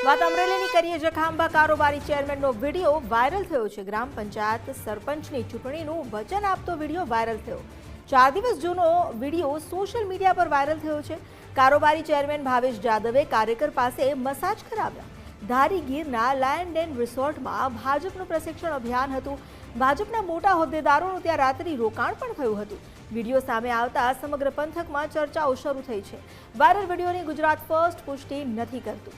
વાત અમરેલીની કરીએ, જે ખાંભા કારોબારી ચેરમેનનો વિડીયો વાયરલ થયો છે. ગ્રામ પંચાયત સરપંચની ચૂંટણીનું વચન આપતો વિડીયો વાયરલ થયો. 4 દિવસ જૂનો વિડીયો સોશિયલ મીડિયા પર વાયરલ થયો છે. કારોબારી ચેરમેન ભાવેશ જાદવે કાર્યકર પાસે મસાજ કરાવ્યા. ધારી ગીરના લાયન ડેન રિસોર્ટમાં ભાજપનું પ્રશિક્ષણ અભિયાન હતું. ભાજપના મોટા હોદ્દેદારોનું ત્યાં રાત્રિ રોકાણ પણ થયું હતું. વિડીયો સામે આવતા સમગ્ર પંથકમાં ચર્ચાઓ શરૂ થઈ છે. વાયરલ વિડીયોની ગુજરાત ફર્સ્ટ પુષ્ટિ નથી કરતું.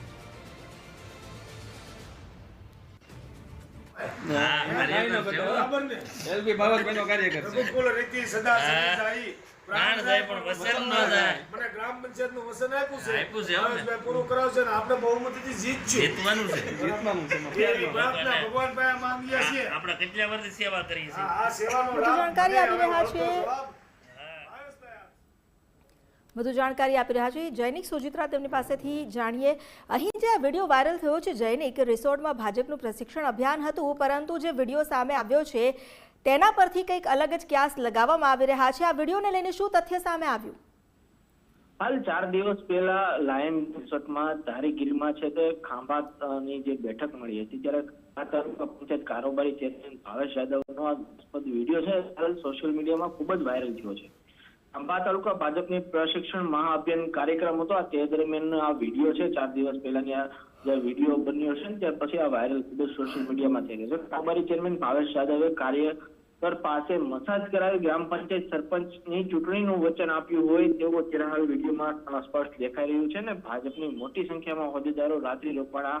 વધુ જાણકારી આપી રહ્યા છે જૈનિક સુજિત્રા, તેમની પાસેથી જાણીએ. અહીં જે વિડીયો વાયરલ થયો છે જૈનિક, રિસોર્ટમાં ભાજપનું પ્રશિક્ષણ અભિયાન હતું, પરંતુ જે વિડીયો સામે આવ્યો છે તેના પરથી કંઈક અલગ જ ક્યાસ લગાવવામાં આવી રહ્યા છે. આ વિડીયોને લઈને શું તથ્ય સામે આવ્યું? હાલ 4 દિવસ પહેલા લાયન રિસોર્ટમાં ધારીગીરમાં છે તે ખાંભાની જે બેઠક મળી હતી, ત્યારે આ તાલુકા પંચાયત કારોબારી ચેરમેન ભાવેશ જાદવનો આ વિડીયો છે હાલ સોશિયલ મીડિયામાં ખૂબ જ વાયરલ થયો છે. ખાંભા તાલુકા ભાજપની પ્રશિક્ષણ મહાઅભિયાન કાર્યક્રમ હતો. તે દરમિયાન આ વિડીયો છે 4 દિવસ પહેલાની આ જે વિડીયો બન્યો છે ત્યાર પછી આ વાયરલ ખૂબ જ સોશિયલ મીડિયામાં થઈ રહ્યો છે. કારોબારી ચેરમેન ભાવેશ જાદવે કાર્યકર પાસે મસાજ કરાવી ગ્રામ પંચાયત સરપંચની ચૂંટણીનું વચન આપ્યું હોય તેવો અત્યારે વિડીયોમાં સ્પષ્ટ દેખાઈ રહ્યું છે. ને ભાજપની મોટી સંખ્યામાં હોદ્દેદારો રાત્રિ રોકાણા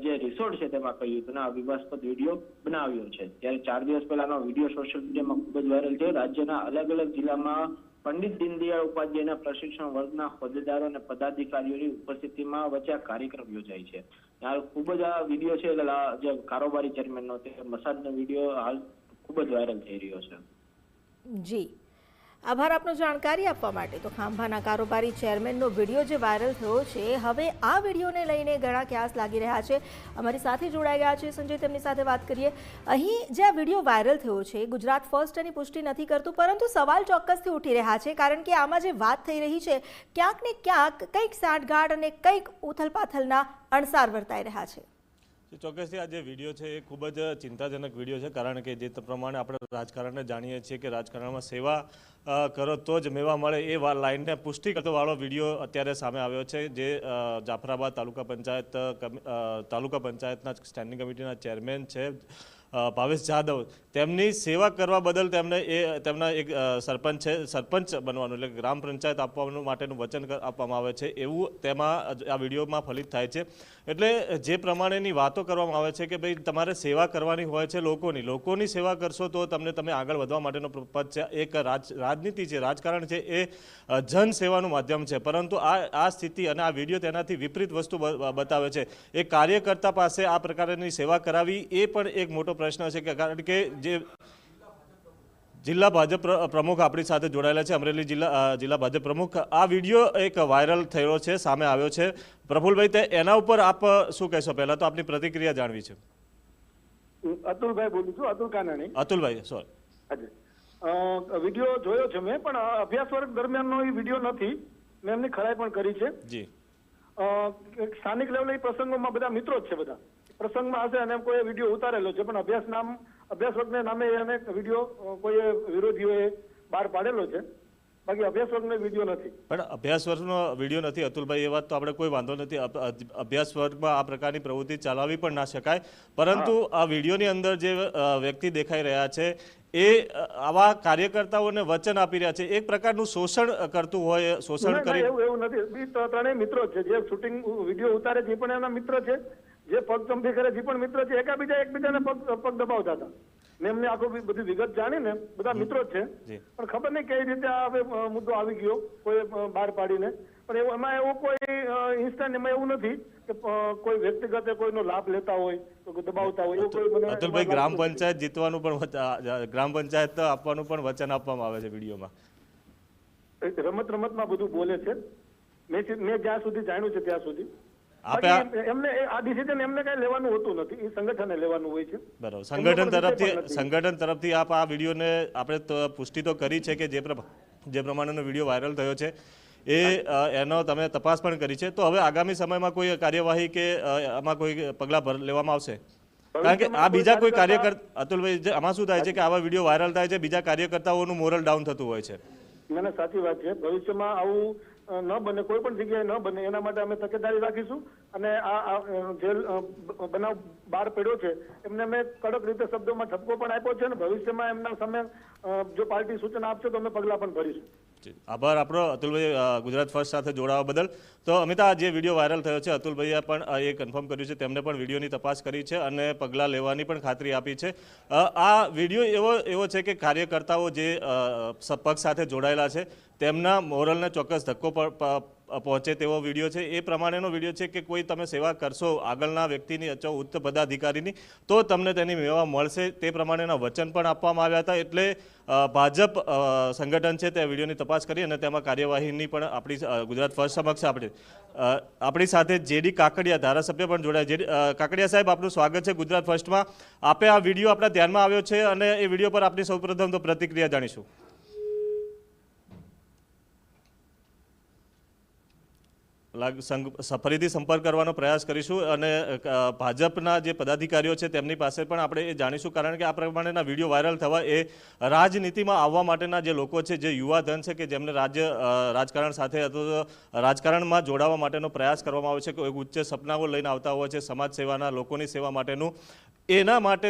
જે રિસોર્ટ છે તેમાં કહ્યું હતું અને આ વિવાદાસ્પદ વિડીયો બનાવ્યો છે. ત્યારે 4 દિવસ પહેલાનો વિડીયો સોશિયલ મીડિયામાં ખૂબ જ વાયરલ થયો. રાજ્યના અલગ અલગ જિલ્લામાં પંડિત દીનદયાળ ઉપાધ્યાયના પ્રશિક્ષણ વર્ગના હોદ્દેદારો અને પદાધિકારીઓની ઉપસ્થિતિમાં વચ્ચે આ કાર્યક્રમ યોજાય છે. હાલ ખૂબ જ આ વિડીયો છે જે કારોબારી ચેરમેનનો તે મસાજનો વિડીયો હાલ ખૂબ જ વાયરલ થઈ રહ્યો છે. જી, આભાર આપનો જાણકારી આપવા માટે. તો ખાંભાના કારોબારી ચેરમેનનો વિડીયો જે વાયરલ થયો છે, હવે આ વિડીયોને લઈને ઘણા ક્યાસ લાગી રહ્યા છે. અમારી સાથે જોડાઈ ગયા છે સંજય, તેમની સાથે વાત કરીએ. અહીં જે આ વિડીયો વાયરલ થયો છે, ગુજરાત ફર્સ્ટ એની પુષ્ટિ નથી કરતું, પરંતુ સવાલ ચોક્કસથી ઉઠી રહ્યા છે, કારણ કે આમાં જે વાત થઈ રહી છે ક્યાંક ને ક્યાંક કંઈક સાંઠગાંઠ અને કંઈક ઉથલપાથલના અણસાર વર્તાઈ રહ્યા છે. ચોક્કસથી આ જે વિડીયો છે એ ખૂબ જ ચિંતાજનક વિડીયો છે, કારણ કે જે પ્રમાણે આપણે રાજકારણને જાણીએ છીએ કે રાજકારણમાં સેવા કરો તો જ મેવા મળે, એ લાઈનને પુષ્ટિ કરતો વાળો વિડીયો અત્યારે સામે આવ્યો છે. જે જાફરાબાદ તાલુકા પંચાયતના સ્ટેન્ડિંગ કમિટીના ચેરમેન છે ભાવેશ જાદવ, તેમની સેવા કરવા બદલ તેમના એક સરપંચ બનવાનું એટલે ગ્રામ પંચાયત આપવાનું માટેનું વચન આપવામાં આવે છે, એવું તેમાં આ વિડીયોમાં ફલિત થાય છે. એટલે જે પ્રમાણેની વાતો કરવામાં આવે છે કે ભાઈ તમારે સેવા કરવાની હોય છે, લોકોની સેવા કરશો તો તમે આગળ વધવા માટેનો પદ છે. એક રાજનીતિ છે, રાજકારણ છે, એ જન સેવાનું માધ્યમ છે, પરંતુ આ સ્થિતિ અને આ વિડીયો તેનાથી વિપરીત વસ્તુ બતાવે છે. એક કાર્યકર્તા પાસે આ પ્રકારની સેવા કરાવી એ પણ એક મોટો પ્રશ્ન છે, કારણ કે જે જિલ્લા ભાજપ પ્રમુખ આપણી સાથે જોડાયેલા છે, અમરેલી જિલ્લા ભાજપ પ્રમુખ, આ વિડીયો એક વાયરલ થયો છે, સામે આવ્યો છે. પ્રફુલભાઈ, એના ઉપર આપ શું કહેશો? પહેલા તો આપની પ્રતિક્રિયા જાણવી છે. અતુલભાઈ બોલું છું, અતુલ કાનાણી. અતુલભાઈ, સોરી. વિડીયો જોયો છે મેં, પણ અભ્યાસ વર્ગ દરમિયાનનો એ વિડીયો નથી. મેં એમની ખરાઈ પણ કરી છે. જી. સ્થાનિક લેવલે પ્રસંગોમાં બધા મિત્રો જ છે, બધા પ્રસંગમાં હશે અને કોઈ વિડીયો ઉતારેલો છે, પણ અભ્યાસ વર્ગના નામે એને વિડીયો કોઈ વિરોધીઓએ બહાર પાડેલો છે. બાકી અભ્યાસ વર્ગનો વિડીયો નથી. પણ અભ્યાસ વર્ગનો વિડીયો નથી અતુલભાઈ, એ વાત તો આપણે કોઈ વાંધો નથી. અભ્યાસ વર્ગમાં આ પ્રકારની પ્રવૃત્તિ ચલાવવી પણ ના શકાય, પરંતુ આ વિડીયોની અંદર જે વ્યક્તિ દેખાઈ રહ્યા છે એ આવા કાર્યકર્તાઓને વચન આપી રહ્યા છે, એક પ્રકારનું શોષણ કરતું હોય, શોષણ કરી. એવું નથી. ત્રણેય મિત્રો છે, જે શૂટિંગ વિડીયો ઉતારે છે પણ એના મિત્ર છે, જે પગ ચંપી કરે છે પણ મિત્ર છે, એકબીજાને પગ દબાવતા હતા. મેં એમને આખું બધી વિગત જાણી ને બધા મિત્રો જ છે, પણ ખબર નહીં કઈ રીતે આ મુદ્દો આવી ગયો કોઈ બહાર પાડીને. પણ એમાં એવું કોઈ ઇન્સ્ટન્ટ એમાં એવું નથી કે કોઈ વ્યક્તિગત કોઈનો લાભ લેતા હોય તો દબાવતા હોય. અતુલભાઈ, ગ્રામ પંચાયત જીતવાનું પણ ગ્રામ પંચાયત આપવાનું પણ વચન આપવામાં આવે છે વિડીયોમાં. રમતમાં બધું બોલે છે. મેં જ્યાં સુધી જાણ્યું છે ત્યાં સુધી એમને આ ડિસિઝન એમને કઈ લેવાનું હોતું નથી, એ સંગઠને લેવાનું હોય છે. બરાબર. સંગઠન તરફથી આપ આ વિડીયોને આપણે પુષ્ટિ તો કરી છે કે જે પ્રમાણેનો વિડીયો વાયરલ થયો છે એનો તમે તપાસ પણ કરી છે. તો હવે આગામી સમયમાં કોઈ કાર્યવાહી કે આમાં કોઈ પગલાં લેવામાં આવશે? કારણ કે આ બીજા કોઈ અતુલભાઈ આમાં શું થાય છે કે આવા વિડીયો વાયરલ થાય છે, બીજા કાર્યકર્તાઓનું મોરલ ડાઉન થતું હોય છે. મને સાચી વાત છે. ભવિષ્યમાં આવું ન બને, કોઈ પણ જગ્યાએ ન બને એના માટે અમે તકેદારી રાખીશું અને આ જે બનાવ બહાર પડ્યો છે એમને મેં કડક રીતે શબ્દોમાં ઠપકો પણ આપ્યો છે અને ભવિષ્યમાં એમના સામે જો પાર્ટી સૂચના આપશે તો અમે પગલાં પણ ભરીશું. આભાર આપણો અતુલભાઈ ગુજરાત ફર્સ્ટ સાથે જોડાવા બદલ. તો અમિતા, જે વિડીયો વાયરલ થયો છે, અતુલભાઈએ પણ એ કન્ફર્મ કર્યું છે, તેમને પણ વિડીયોની તપાસ કરી છે અને પગલાં લેવાની પણ ખાતરી આપી છે. આ વિડીયો એવો છે કે કાર્યકર્તાઓ જે પક્ષ સાથે જોડાયેલા છે તેમના મોરલને ચોક્કસ ધક્કો પહોંચે તેવો વિડીયો છે. એ પ્રમાણેનો વિડીયો છે કે કોઈ તમે સેવા કરશો આગળના વ્યક્તિની અથવા ઉચ્ચ પદાધિકારીની તો તમને તેની મેવા મળશે, તે પ્રમાણેના વચન પણ આપવામાં આવ્યા હતા. એટલે ભાજપ સંગઠન છે તે વિડીયોની તપાસ કરી અને તેમાં કાર્યવાહીની પણ આપણી ગુજરાત ફર્સ્ટ સમક્ષ આપણી સાથે જેડી કાકડિયા ધારાસભ્ય પણ જોડાયા. કાકડિયા સાહેબ, આપનું સ્વાગત છે ગુજરાત ફર્સ્ટમાં. આપે આ વિડીયો આપણા ધ્યાનમાં આવ્યો છે અને એ વિડીયો પર આપની સૌપ્રથમ તો પ્રતિક્રિયા જાણીશું. ફરીથી સંપર્ક કરવાનો પ્રયાસ કરીશું અને ભાજપના જે પદાધિકારીઓ છે તેમની પાસે પણ આપણે એ જાણીશું, કારણ કે આ પ્રમાણેના વિડીયો વાયરલ થવા એ રાજનીતિમાં આવવા માટેના જે લોકો છે, જે યુવા ધન છે કે જેમને રાજકારણ સાથે અથવા રાજકારણમાં જોડાવા માટેનો પ્રયાસ કરવામાં આવે છે, કોઈ ઉચ્ચ સપનાઓ લઈને આવતા હોય છે સમાજ સેવાના, લોકોની સેવા માટેનું, એના માટે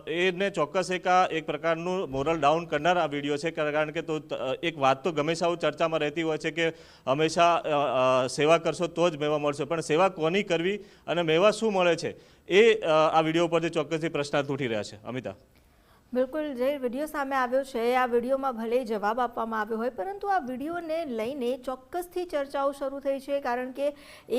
એને ચોક્કસ એક પ્રકારનું મોરલ ડાઉન કરનાર આ વિડીયો છે. કારણ કે તો એક વાત તો હંમેશા ચર્ચામાં રહેતી હોય છે કે હંમેશા સેવા કરશો તો જ મેવા મળશે, પણ સેવા કોની કરવી અને મેવા શું મળે છે એ આ વિડીયો પરથી ચોક્કસથી પ્રશ્નાર્થ ઉઠી રહ્યા છે. અમિતા, બિલકુલ, જે વિડીયો સામે આવ્યો છે આ વિડીયોમાં ભલે જવાબ આપવામાં આવ્યો હોય, પરંતુ આ વિડીયોને લઈને ચોક્કસથી ચર્ચાઓ શરૂ થઈ છે. કારણ કે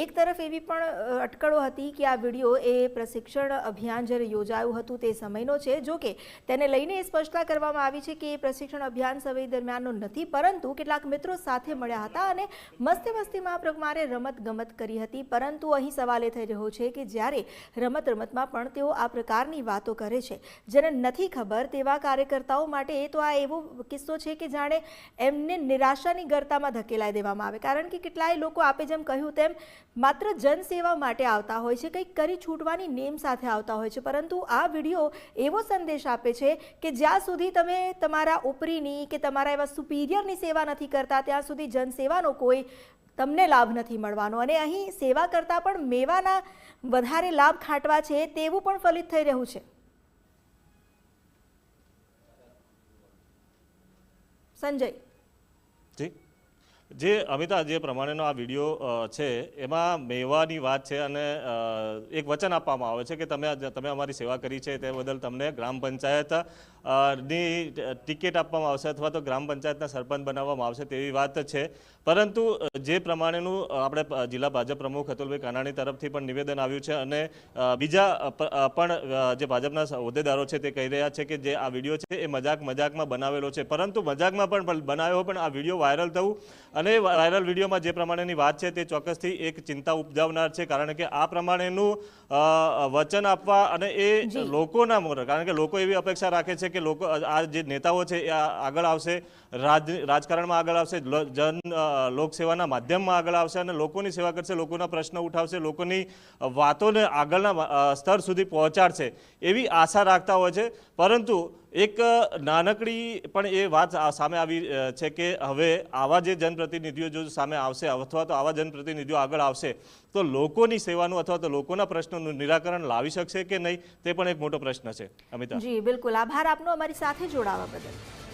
એક તરફ એવી પણ અટકળો હતી કે આ વિડીયો એ પ્રશિક્ષણ અભિયાન જ્યારે યોજાયું હતું તે સમયનો છે. જો કે તેને લઈને એ સ્પષ્ટતા કરવામાં આવી છે કે એ પ્રશિક્ષણ અભિયાન સમય દરમિયાનનો નથી, પરંતુ કેટલાક મિત્રો સાથે મળ્યા હતા અને મસ્તીમાં આ પ્રમાણે રમત ગમત કરી હતી. પરંતુ અહીં સવાલ એ થઈ રહ્યો છે કે જ્યારે રમતમાં પણ તેઓ આ પ્રકારની વાતો કરે છે જેને નથી ખબર, તેવા કાર્યકર્તાઓ માટે તો આ એવો કિસ્સો છે કે જાણે એમને નિરાશાની ગર્તામાં ધકેલાઈ દેવામાં આવે. કારણ કે કેટલાય લોકો આપે જેમ કહ્યું તેમ માત્ર જનસેવા માટે આવતા હોય છે, કંઈક કરી છૂટવાની નેમ સાથે આવતા હોય છે, પરંતુ આ વિડીયો એવો સંદેશ આપે છે કે જ્યાં સુધી તમે તમારા ઉપરીની કે તમારા એવા સુપીરિયરની સેવા નથી કરતા ત્યાં સુધી જનસેવાનો કોઈ તમને લાભ નથી મળવાનો. અને અહીં સેવા કરતાં પણ મેવાના વધારે લાભ ખાંટવા છે તેવું પણ ફલિત થઈ રહ્યું છે. સંજય જી, જે અમિતા, જે પ્રમાણેનો આ વિડીયો છે એમાં મેવાની વાત છે અને એક વચન આપવામાં આવે છે કે તમે અમારી સેવા કરી છે તે બદલ તમને ગ્રામ પંચાયત ની ટિકિટ આપવામાં આવશે અથવા તો ગ્રામ પંચાયતના સરપંચ બનાવવામાં આવશે તેવી વાત છે. પરંતુ જે પ્રમાણેનું આપણે જિલ્લા ભાજપ પ્રમુખ અતુલભાઈ કાનાણી તરફથી પણ નિવેદન આવ્યું છે અને બીજા પણ જે ભાજપના હોદ્દેદારો છે તે કહી રહ્યા છે કે જે આ વિડીયો છે એ મજાકમાં બનાવેલો છે, પરંતુ મજાકમાં પણ બનાવ્યો પણ આ વિડીયો વાયરલ થવું અને વાયરલ વિડીયોમાં જે પ્રમાણેની વાત છે તે ચોક્કસથી એક ચિંતા ઉપજાવનાર છે. કારણ કે આ પ્રમાણેનું વચન આપવા અને એ લોકોના મોર, કારણ કે લોકો એવી અપેક્ષા રાખે છે કે લોકો આ જે નેતાઓ છે એ આગળ આવશે, રાજકારણમાં આગળ આવશે, લોકસેવાના માધ્યમમાં આગળ આવશે અને લોકોની સેવા કરશે, લોકોના પ્રશ્નો ઉઠાવશે, લોકોની વાતોને આગળના સ્તર સુધી પહોંચાડશે એવી આશા રાખતા હોય છે. પરંતુ એક નાનકડી પણ એ વાત સામે આવી છે કે હવે આવા જે જનપ્રતિનિધિઓ જો સામે આવશે અથવા તો આવા જનપ્રતિનિધિઓ આગળ આવશે તો લોકોની સેવાનું અથવા તો લોકોના પ્રશ્નોનું નિરાકરણ લાવી શકશે કે નહીં, તે પણ એક મોટો પ્રશ્ન છે. અમિતા જી બિલકુલ, આભાર આપનો અમારી સાથે જોડાવા બદલ.